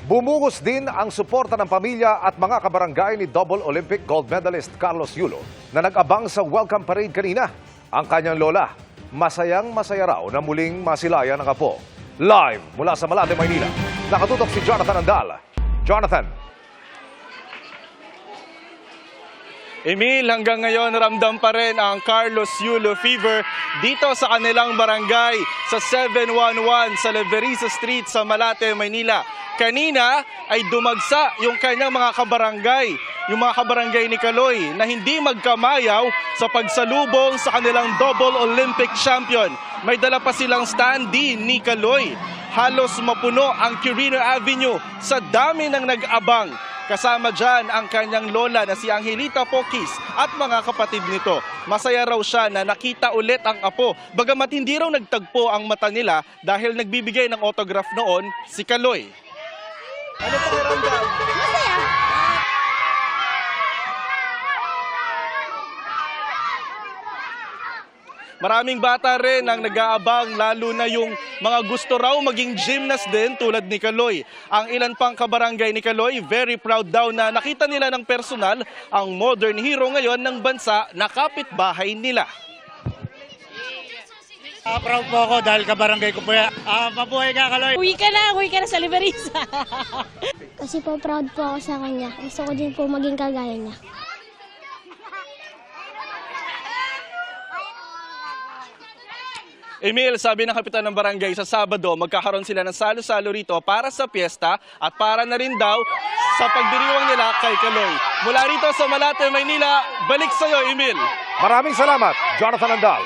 Bumungos din ang suporta ng pamilya at mga kabarangay ni double Olympic gold medalist Carlos Yulo na nag-abang sa welcome parade kanina. Ang kanyang lola, masayang-masaya raw na muling masilayan ang apo. Live mula sa Malate, Maynila, nakatutok si Jonathan Andal. Jonathan. Emil, hanggang ngayon ramdam pa rin ang Carlos Yulo fever dito sa kanilang barangay sa 711 sa Leverisa Street sa Malate, Maynila. Kanina ay dumagsa yung kanyang mga kabarangay, yung mga kabarangay ni Kaloy na hindi magkamayaw sa pagsalubong sa kanilang double Olympic champion. May dala pa silang standee ni Kaloy. Halos mapuno ang Quirino Avenue sa dami ng nag-abang. Kasama dyan ang kanyang lola na si Angelita Pokis at mga kapatid nito. Masaya raw siya na nakita ulit ang apo. Bagamat hindi raw nagtagpo ang mata nila dahil nagbibigay ng autograph noon si Kaloy. Ano pakiramdam? Masaya. Maraming bata rin ang nag-aabang, lalo na yung mga gusto raw maging gymnast din tulad ni Kaloy. Ang ilan pang kabarangay ni Kaloy, very proud daw na nakita nila ng personal ang modern hero ngayon ng bansa na kapitbahay nila. Proud po ako dahil kabarangay ko po yan. Mabuhay ka, Kaloy! Uwi ka na sa Liberisa. Kasi po proud po ako sa kanya. Gusto ko din po maging kagaya niya. Emil, sabi ng kapitan ng barangay sa Sabado, magkakaroon sila ng salo-salo rito para sa piyesta at para na rin daw sa pagdiriwang nila kay Kaloy. Mula rito sa Malate, Maynila, balik sa iyo, Emil. Maraming salamat, Jonathan Andal.